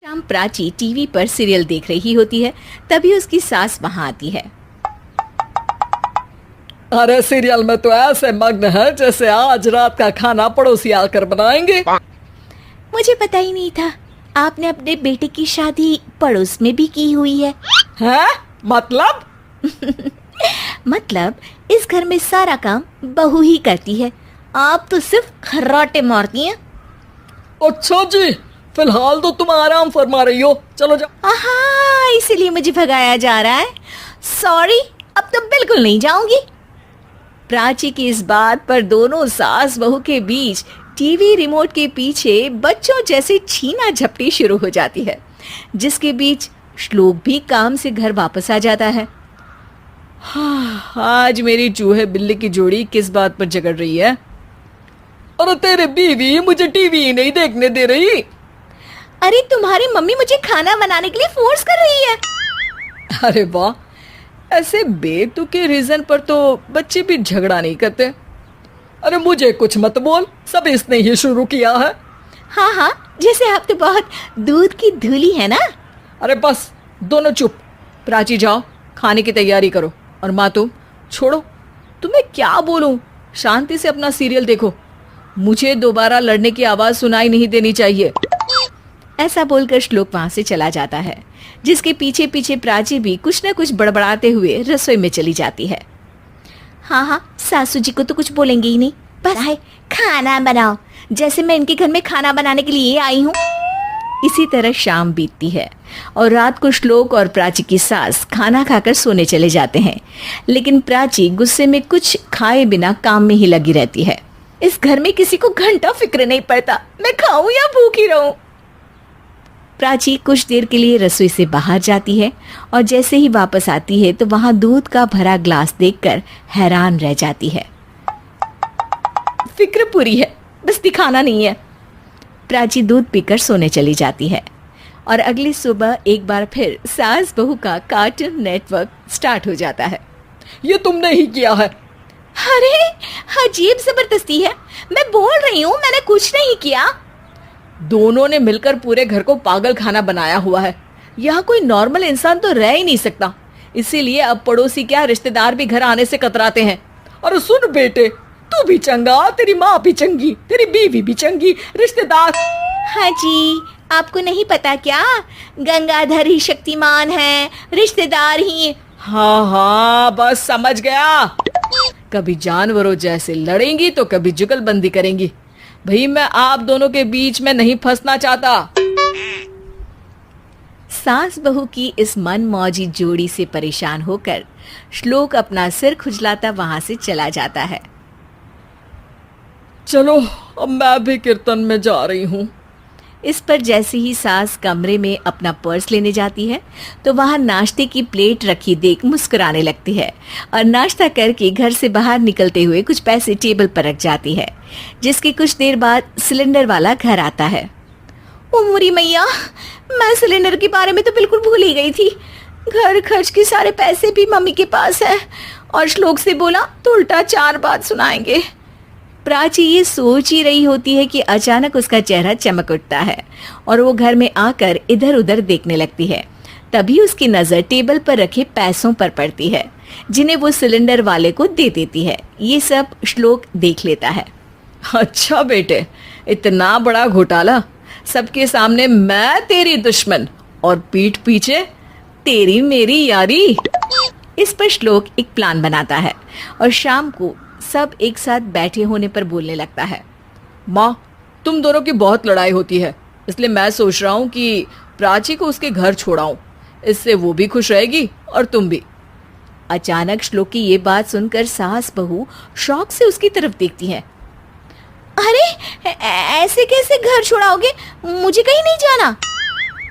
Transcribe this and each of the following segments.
शाम प्राची टीवी पर सीरियल देख रही होती है। तभी उसकी सास वहां आती है। अरे सीरियल में तो ऐसे मग्न है जैसे आज रात का खाना पड़ोसी आकर बनाएंगे। मुझे पता ही नहीं था आपने अपने बेटे की शादी पड़ोस में भी की हुई है। हैं? मतलब? मतलब इस घर में सारा काम बहू ही करती है, आप तो सिर्फ खर्राटे मारती हैं। अच्छा जी, फिलहाल तो तुम आराम फरमा रही हो, चलो जाओ। आहा, इसीलिए मुझे भगाया जा रहा है। सॉरी, अब तो बिल्कुल नहीं जाऊंगी। प्राची की इस बात पर दोनों सास बहू के बीच टीवी रिमोट के पीछे बच्चों जैसे छीना झपटी शुरू हो जाती है, जिसके बीच श्लोक भी काम से घर वापस आ जाता है। हाँ, आज मेरी चूहे बिल्ली की जोड़ी किस बात पर झगड़ रही है? अरे तेरे बीवी मुझे टीवी ही नहीं देखने दे रही। अरे तुम्हारी मम्मी मुझे खाना बनाने के लिए फोर्स कर रही है। अरे वाह, ऐसे बेतुके रीजन पर तो बच्चे भी झगड़ा नहीं करते। अरे मुझे कुछ मत बोल, सब इसने ही शुरू किया है। हाँ हाँ, जैसे आप तो बहुत दूध की धूली है ना। अरे बस दोनों चुप। प्राची जाओ खाने की तैयारी करो, और माँ तुम छोड़ो, तुम्हें क्या बोलूं, शांति से अपना सीरियल देखो, मुझे दोबारा लड़ने की आवाज सुनाई नहीं देनी चाहिए। ऐसा बोलकर श्लोक वहां से चला जाता है, जिसके पीछे पीछे प्राची भी कुछ न कुछ बड़बड़ाते हुए रसोई में चली जाती है। हाँ हाँ, सासू जी को तो कुछ बोलेंगे ही नहीं, बस है खाना बनाओ, जैसे मैं इनके घर में खाना बनाने के लिए आई हूँ। इसी तरह शाम बीतती है और रात को श्लोक और प्राची की सास खाना खाकर सोने चले जाते हैं, लेकिन प्राची गुस्से में कुछ खाए बिना काम में ही लगी रहती है। इस घर में किसी को घंटा फिक्र नहीं पड़ता मैं खाऊं या भूखी रहूं। प्राची कुछ देर के लिए रसोई से बाहर जाती है और जैसे ही वापस आती है तो वहां दूध का भरा ग्लास देखकर हैरान रह जाती है। फिक्र पूरी है, बस दिखाना नहीं है। प्राची दूध पीकर सोने चली जाती है और अगली सुबह एक बार फिर सास बहू का कार्टून नेटवर्क स्टार्ट हो जाता है। ये तुमने ही किया है। अरे अजीब जबरदस्ती है, मैं बोल रही हूँ मैंने कुछ नहीं किया। दोनों ने मिलकर पूरे घर को पागल खाना बनाया हुआ है। यहाँ कोई नॉर्मल इंसान तो रह ही नहीं सकता, इसीलिए अब पड़ोसी क्या रिश्तेदार भी घर आने से कतराते हैं। और सुन बेटे, तू भी चंगा, तेरी माँ भी चंगी, तेरी बीवी भी चंगी, रिश्तेदार। हाँ जी, आपको नहीं पता क्या, गंगाधर ही शक्तिमान है, रिश्तेदार ही। हाँ हाँ, बस समझ गया। कभी जानवरों जैसे लड़ेंगी तो कभी जुगलबंदी करेंगी। भाई मैं आप दोनों के बीच में नहीं फंसना चाहता। सास बहू की इस मनमौजी जोड़ी से परेशान होकर श्लोक अपना सिर खुजलाता वहां से चला जाता है। चलो अब मैं भी कीर्तन में जा रही हूँ। इस पर जैसे ही सास कमरे में अपना पर्स लेने जाती है तो वहां नाश्ते की प्लेट रखी देख मुस्कुराने लगती है और नाश्ता करके घर से बाहर निकलते हुए कुछ पैसे टेबल पर रख जाती है, जिसके कुछ देर बाद सिलेंडर वाला घर आता है। ओ मोरी मैया, मैं सिलेंडर के बारे में तो बिल्कुल भूल ही गई थी। घर खर्च के सारे पैसे भी मम्मी के पास है और श्लोक से बोला तो उल्टा 4 बात सुनाएंगे। प्राची ये सोच ही रही होती है कि अचानक उसका चेहरा चमक उठता है और वो घर में आकर इधर उधर देखने लगती है। तभी उसकी नजर टेबल पर रखे पैसों पर पड़ती है, जिन्हें वो सिलेंडर वाले को दे देती है। ये सब श्लोक देख लेता है। अच्छा बेटे, इतना बड़ा घोटाला, सबके सामने मैं तेरी दुश्मन और पीठ पीछे तेरी मेरी यारी। इस पर श्लोक एक प्लान बनाता है और शाम को सब एक साथ बैठे होने पर बोलने लगता है। माँ, तुम दोनों की बहुत लड़ाई होती है, इसलिए मैं सोच रहा हूँ कि प्राची को उसके घर छोड़ाऊं, इससे वो भी खुश रहेगी और तुम भी। अचानक श्लोक की ये बात सुनकर सास बहू शौक से उसकी तरफ देखती है। अरे ऐसे कैसे घर छोड़ाओगे, मुझे कहीं नहीं जाना।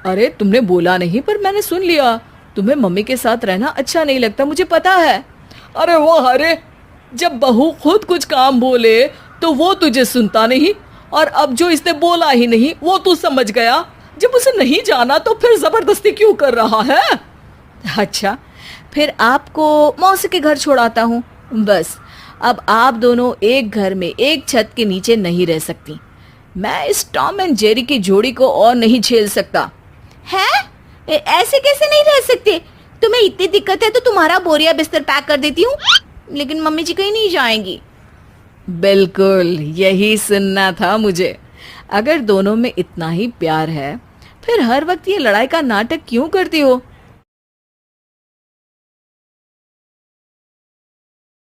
अरे तुमने बोला नहीं पर मैंने सुन लिया, तुम्हें मम्मी के साथ रहना अच्छा नहीं लगता, मुझे पता है। अरे वाह, अरे जब बहू खुद कुछ काम बोले तो वो तुझे सुनता नहीं, और अब जो इसने बोला ही नहीं वो तू समझ गया। जब उसे नहीं जाना तो फिर जबरदस्ती क्यों कर रहा है? अच्छा, फिर आपको मौसी के घर छोड़ाता हूँ। बस अब आप दोनों एक घर में एक छत के नीचे नहीं रह सकती। मैं इस टॉम एंड जेरी की जोड़ी को और नहीं झेल सकता। है? ऐसे कैसे नहीं रह सकते? तुम्हें इतनी दिक्कत है तो तुम्हारा बोरिया बिस्तर पैक कर देती हूँ, लेकिन मम्मी जी कहीं नहीं जाएंगी। बिल्कुल यही सुनना था मुझे। अगर दोनों में इतना ही प्यार है फिर हर वक्त ये लड़ाई का नाटक क्यों करती हो?